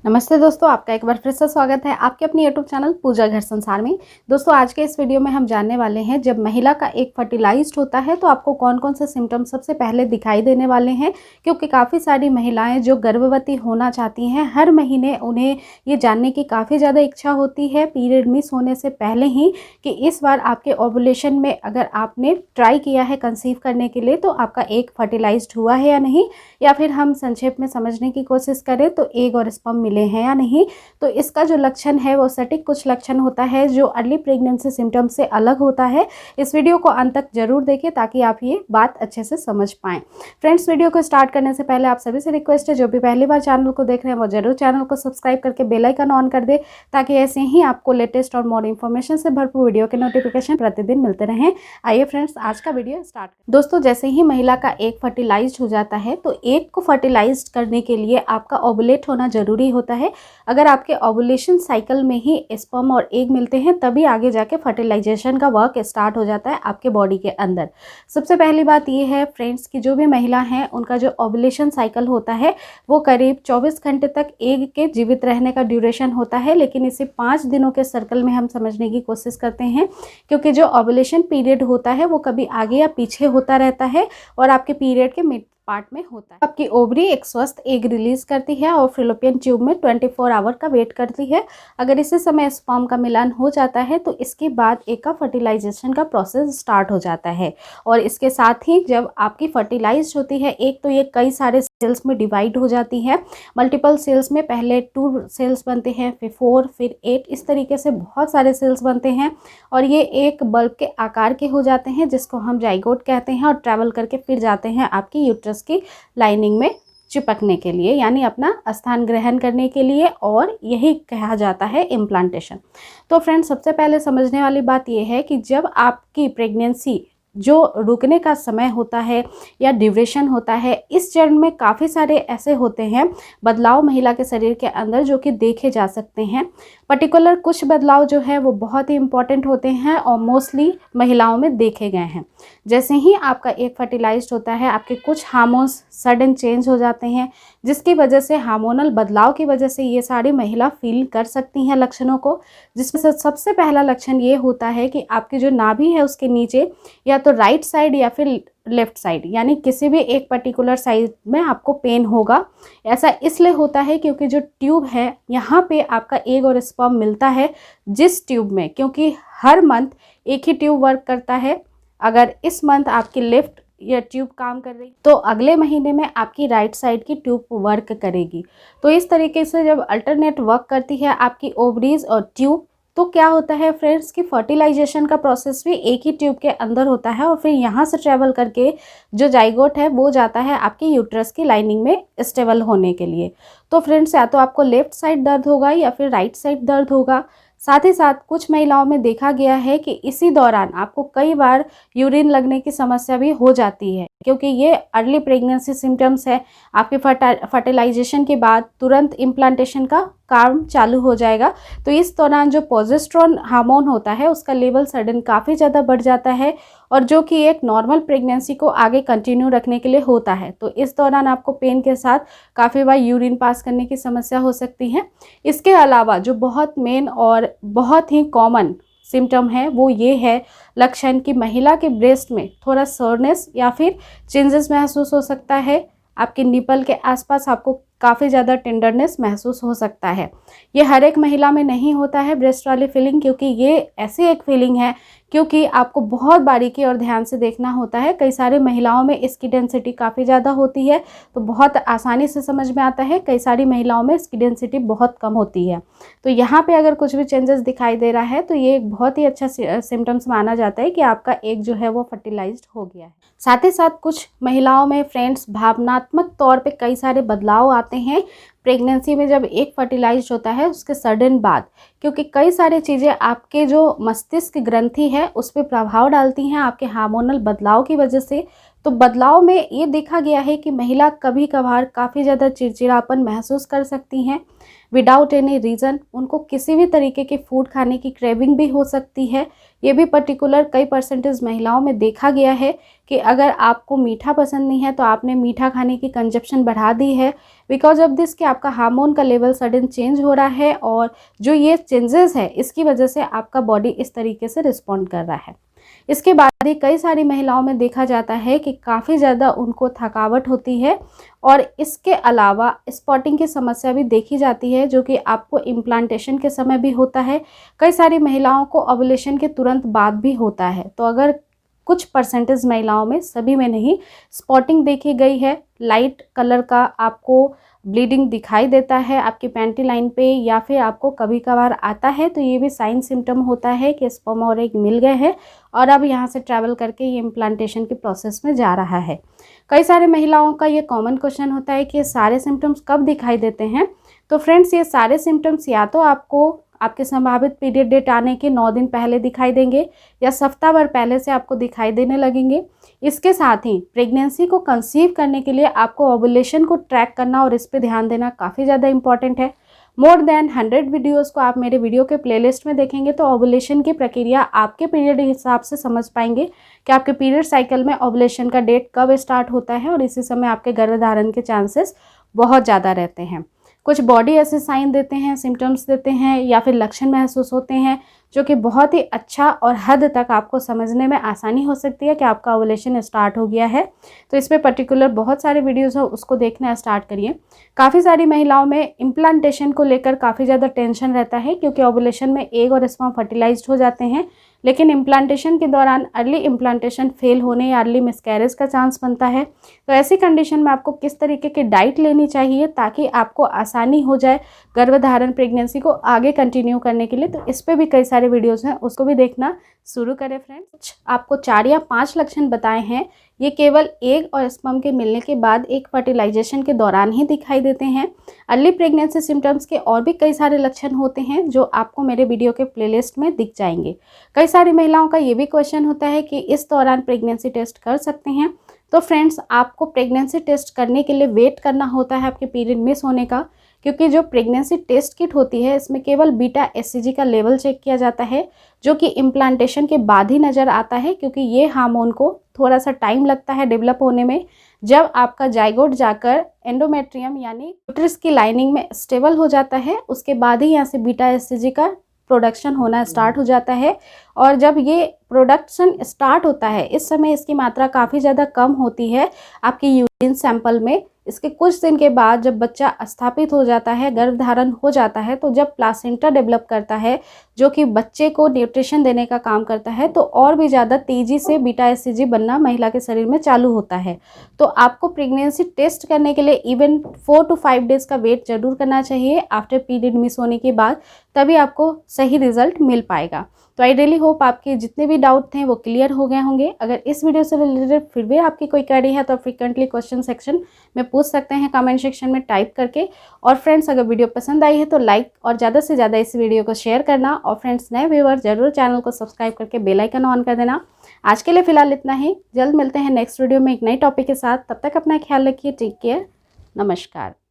नमस्ते दोस्तों, आपका एक बार फिर से स्वागत है आपके अपनी यूट्यूब चैनल पूजा घर संसार में। दोस्तों, आज के इस वीडियो में हम जानने वाले हैं जब महिला का एग फर्टिलाइज्ड होता है तो आपको कौन कौन से सिम्टम्स सबसे पहले दिखाई देने वाले हैं। क्योंकि काफ़ी सारी महिलाएं जो गर्भवती होना चाहती हैं, हर महीने उन्हें ये जानने की काफ़ी ज़्यादा इच्छा होती है पीरियड मिस होने से पहले ही कि इस बार आपके ओवुलेशन में अगर आपने ट्राई किया है कंसीव करने के लिए तो आपका एग फर्टिलाइज्ड हुआ है या नहीं, या फिर हम संक्षेप में समझने की कोशिश करें तो एग और स्पर्म मिले हैं या नहीं। तो इसका जो लक्षण है वो सटीक कुछ लक्षण होता है जो अर्ली प्रेगनेंसी सिम्टम से अलग होता है। इस वीडियो को अंत तक जरूर देखें ताकि आप ये बात अच्छे से समझ पाएँ। फ्रेंड्स, वीडियो को स्टार्ट करने से पहले आप सभी से रिक्वेस्ट है, जो भी पहली बार चैनल को देख रहे हैं वो जरूर चैनल को सब्सक्राइब करके बेल आइकन ऑन कर दे ताकि ऐसे ही आपको लेटेस्ट और मोर इन्फॉर्मेशन से भरपूर वीडियो के नोटिफिकेशन प्रतिदिन मिलते रहें। आइए फ्रेंड्स, आज का वीडियो स्टार्ट। दोस्तों, जैसे ही महिला का एग फर्टिलाइज्ड हो जाता है तो एग को फर्टिलाइज्ड करने के लिए आपका ओवुलेट होना जरूरी होता है। अगर आपके ओवुलेशन साइकिल में ही स्पर्म और एग मिलते हैं तभी आगे जाके फर्टिलाइजेशन का वर्क स्टार्ट हो जाता है आपके बॉडी के अंदर। सबसे पहली बात ये है फ्रेंड्स कि जो भी महिला हैं उनका जो ओवुलेशन साइकिल होता है वो करीब 24 घंटे तक एग के जीवित रहने का ड्यूरेशन होता है, लेकिन इसे 5 दिनों के सर्कल में हम समझने की कोशिश करते हैं क्योंकि जो ओवुलेशन पीरियड होता है वो कभी आगे या पीछे होता रहता है और आपके पीरियड के मिड पार्ट में होता है। आपकी ओवरी एक स्वस्थ एग रिलीज करती है और फैलोपियन ट्यूब में 24 आवर का वेट करती है। अगर इसी समय स्पर्म का मिलान हो जाता है तो इसके बाद एग का फर्टिलाइजेशन का प्रोसेस स्टार्ट हो जाता है। और इसके साथ ही जब आपकी फर्टिलाइज होती है एग तो ये कई सारे सेल्स में डिवाइड हो जाती है। मल्टीपल सेल्स में पहले 2 सेल्स बनते हैं, फिर 4, फिर 8, इस तरीके से बहुत सारे सेल्स बनते हैं और ये एक बल्ब के आकार के हो जाते हैं जिसको हम जाइगोट कहते हैं और ट्रैवल करके फिर जाते हैं आपकी यूट्रस की लाइनिंग में चिपकने के लिए, यानी अपना स्थान ग्रहण करने के लिए, और यही कहा जाता है इम्प्लांटेशन। तो फ्रेंड्स, सबसे पहले समझने वाली बात यह है कि जब आपकी प्रेगनेंसी जो रुकने का समय होता है या ड्यूरेशन होता है, इस चरण में काफ़ी सारे ऐसे होते हैं बदलाव महिला के शरीर के अंदर जो कि देखे जा सकते हैं। पर्टिकुलर कुछ बदलाव जो है वो बहुत ही इंपॉर्टेंट होते हैं और मोस्टली महिलाओं में देखे गए हैं। जैसे ही आपका एग फर्टिलाइज्ड होता है आपके कुछ हार्मोन्स सडन चेंज हो जाते हैं जिसकी वजह से हार्मोनल बदलाव की वजह से ये सारी महिला फील कर सकती हैं लक्षणों को। जिसमें से सबसे पहला लक्षण ये होता है कि आपकी जो नाभि है उसके नीचे या तो राइट साइड या फिर लेफ्ट साइड, यानी किसी भी एक पर्टिकुलर साइड में आपको पेन होगा। ऐसा इसलिए होता है क्योंकि जो ट्यूब है यहाँ पे आपका एग और स्पर्म मिलता है जिस ट्यूब में, क्योंकि हर मंथ एक ही ट्यूब वर्क करता है। अगर इस मंथ आपकी लेफ्ट या ट्यूब काम कर रही तो अगले महीने में आपकी राइट साइड की ट्यूब वर्क करेगी। तो इस तरीके से जब अल्टरनेट वर्क करती है आपकी ओवरीज और ट्यूब तो क्या होता है फ्रेंड्स कि फर्टिलाइजेशन का प्रोसेस भी एक ही ट्यूब के अंदर होता है और फिर यहाँ से ट्रेवल करके जो जाइगोट है वो जाता है आपकी यूट्रस की लाइनिंग में स्टेबल होने के लिए। तो फ्रेंड्स, या तो आपको लेफ्ट साइड दर्द होगा या फिर राइट साइड दर्द होगा। साथ ही साथ कुछ महिलाओं में देखा गया है कि इसी दौरान आपको कई बार यूरिन लगने की समस्या भी हो जाती है क्योंकि ये अर्ली प्रेगनेंसी सिम्टम्स है। आपके फर्टिलाइजेशन के बाद तुरंत इम्प्लांटेशन का काम चालू हो जाएगा, तो इस दौरान जो प्रोजेस्टेरोन हार्मोन होता है उसका लेवल सडन काफ़ी ज़्यादा बढ़ जाता है और जो कि एक नॉर्मल प्रेगनेंसी को आगे कंटिन्यू रखने के लिए होता है। तो इस दौरान आपको पेन के साथ काफ़ी बार यूरिन पास करने की समस्या हो सकती है। इसके अलावा जो बहुत मेन और बहुत ही कॉमन सिम्टम है वो ये है लक्षण कि महिला के ब्रेस्ट में थोड़ा सोरनेस या फिर चेंजेस महसूस हो सकता है। आपके निपल के आसपास आपको काफ़ी ज़्यादा टेंडरनेस महसूस हो सकता है। ये हर एक महिला में नहीं होता है ब्रेस्ट वाली फीलिंग, क्योंकि ये ऐसी एक फीलिंग है क्योंकि आपको बहुत बारीकी और ध्यान से देखना होता है। कई सारी महिलाओं में इसकी डेंसिटी काफ़ी ज़्यादा होती है तो बहुत आसानी से समझ में आता है, कई सारी महिलाओं में इसकी डेंसिटी बहुत कम होती है। तो यहाँ पे अगर कुछ भी चेंजेस दिखाई दे रहा है तो ये एक बहुत ही अच्छा सिम्टम्स माना जाता है कि आपका एग जो है वो फर्टिलाइज्ड हो गया है। साथ ही साथ कुछ महिलाओं में फ्रेंड्स भावनात्मक तौर पे कई सारे बदलाव आते हैं प्रेगनेंसी में जब एग फर्टिलाइज होता है उसके सडन बाद, क्योंकि कई सारी चीज़ें आपके जो मस्तिष्क ग्रंथि है उस पर प्रभाव डालती हैं आपके हार्मोनल बदलाव की वजह से। तो बदलाव में ये देखा गया है कि महिला कभी कभार काफ़ी ज़्यादा चिड़चिड़ापन महसूस कर सकती हैं विदाउट एनी रीज़न। उनको किसी भी तरीके के फूड खाने की क्रेविंग भी हो सकती है। ये भी पर्टिकुलर कई परसेंटेज महिलाओं में देखा गया है कि अगर आपको मीठा पसंद नहीं है तो आपने मीठा खाने की कंजप्शन बढ़ा दी है। बिकॉज ऑफ दिस कि आपका हार्मोन का लेवल सडन चेंज हो रहा है और जो ये चेंजेस है इसकी वजह से आपका बॉडी इस तरीके से रिस्पॉन्ड कर रहा है। इसके बाद ही कई सारी महिलाओं में देखा जाता है कि काफ़ी ज़्यादा उनको थकावट होती है और इसके अलावा स्पॉटिंग की समस्या भी देखी जाती है, जो कि आपको इम्प्लांटेशन के समय भी होता है। कई सारी महिलाओं को ओव्यूलेशन के तुरंत बाद भी होता है। तो अगर कुछ परसेंटेज महिलाओं में, सभी में नहीं, स्पॉटिंग देखी गई है, लाइट कलर का आपको ब्लीडिंग दिखाई देता है आपकी पैंटी लाइन पे, या फिर आपको कभी कभार आता है, तो ये भी साइन सिम्टम होता है कि स्पर्म और एग मिल गए हैं और अब यहाँ से ट्रैवल करके ये इम्प्लांटेशन के प्रोसेस में जा रहा है। कई सारे महिलाओं का ये कॉमन क्वेश्चन होता है कि ये सारे सिम्टम्स कब दिखाई देते हैं। तो फ्रेंड्स, ये सारे सिम्टम्स या तो आपको आपके संभावित पीरियड डेट आने के 9 दिन पहले दिखाई देंगे या सप्ताह भर पहले से आपको दिखाई देने लगेंगे। इसके साथ ही प्रेगनेंसी को कंसीव करने के लिए आपको ओव्यूलेशन को ट्रैक करना और इस पे ध्यान देना काफ़ी ज़्यादा इंपॉर्टेंट है। मोर देन 100 वीडियोस को आप मेरे वीडियो के प्लेलिस्ट में देखेंगे तो ओव्यूलेशन की प्रक्रिया आपके पीरियड के हिसाब से समझ पाएंगे कि आपके पीरियड साइकिल में ओव्यूलेशन का डेट कब स्टार्ट होता है और इसी समय आपके गर्भधारण के चांसेस बहुत ज़्यादा रहते हैं। कुछ बॉडी ऐसे साइन देते हैं, सिम्टम्स देते हैं या फिर लक्षण महसूस होते हैं जो कि बहुत ही अच्छा और हद तक आपको समझने में आसानी हो सकती है कि आपका ओव्यूलेशन स्टार्ट हो गया है। तो इस पर पर्टिकुलर बहुत सारे वीडियोस हो, उसको देखना स्टार्ट करिए। काफ़ी सारी महिलाओं में इम्प्लांटेशन को लेकर काफ़ी ज़्यादा टेंशन रहता है क्योंकि ओव्यूलेशन में एग और स्पर्म फर्टिलाइज्ड हो जाते हैं, लेकिन इम्प्लांटेशन के दौरान अर्ली इम्प्लांटेशन फेल होने या अर्ली मिसकैरेज का चांस बनता है। तो ऐसी कंडीशन में आपको किस तरीके की डाइट लेनी चाहिए ताकि आपको आसानी हो जाए गर्भधारण प्रेगनेंसी को आगे कंटिन्यू करने के लिए, तो इस पर भी कई सारे वीडियोस हैं, उसको भी देखना शुरू करें फ्रेंड्स। आपको 4 या 5 लक्षण बताए हैं, ये केवल एग और स्पर्म के मिलने के बाद एक फर्टिलाइजेशन के दौरान ही दिखाई देते हैं। अर्ली प्रेगनेंसी सिम्टम्स के और भी कई सारे लक्षण होते हैं जो आपको मेरे वीडियो के प्लेलिस्ट में दिख जाएंगे। कई सारी महिलाओं का ये भी क्वेश्चन होता है कि इस दौरान प्रेगनेंसी टेस्ट कर सकते हैं। तो फ्रेंड्स, आपको प्रेगनेंसी टेस्ट करने के लिए वेट करना होता है आपके पीरियड मिस होने का, क्योंकि जो प्रेगनेंसी टेस्ट किट होती है इसमें केवल बीटा एचसीजी का लेवल चेक किया जाता है, जो कि इम्प्लांटेशन के बाद ही नज़र आता है, क्योंकि ये हार्मोन को थोड़ा सा टाइम लगता है डेवलप होने में। जब आपका जाइगोट जाकर एंडोमेट्रियम यानी यूट्रस की लाइनिंग में स्टेबल हो जाता है, उसके बाद ही यहाँ से बीटा एचसीजी का प्रोडक्शन होना स्टार्ट हो जाता है। और जब ये प्रोडक्शन स्टार्ट होता है, इस समय इसकी मात्रा काफ़ी ज़्यादा कम होती है आपकी यूरिन सैंपल में। इसके कुछ दिन के बाद जब बच्चा स्थापित हो जाता है, गर्भधारण हो जाता है, तो जब प्लासेंटा डेवलप करता है जो कि बच्चे को न्यूट्रिशन देने का काम करता है, तो और भी ज़्यादा तेज़ी से बीटा एचसीजी बनना महिला के शरीर में चालू होता है। तो आपको प्रेगनेंसी टेस्ट करने के लिए इवन 4 to 5 डेज़ का वेट जरूर करना चाहिए आफ्टर पीरियड मिस होने के बाद, तभी आपको सही रिजल्ट मिल पाएगा। तो आई रियली होप आपके जितने भी डाउट थे वो क्लियर हो गए होंगे। अगर इस वीडियो से रिलेटेड फिर भी आपकी कोई क्वेरी है तो फ्रिक्वेंटली क्वेश्चन सेक्शन में पूछ सकते हैं, कमेंट सेक्शन में टाइप करके। और फ्रेंड्स, अगर वीडियो पसंद आई है तो लाइक और ज़्यादा से ज़्यादा इस वीडियो को शेयर करना। और फ्रेंड्स, नए व्यूअर जरूर चैनल को सब्सक्राइब करके बेल आइकन ऑन कर देना। आज के लिए फिलहाल इतना ही, जल्द मिलते हैं नेक्स्ट वीडियो में एक नई टॉपिक के साथ। तब तक अपना ख्याल रखिए, टेक केयर, नमस्कार।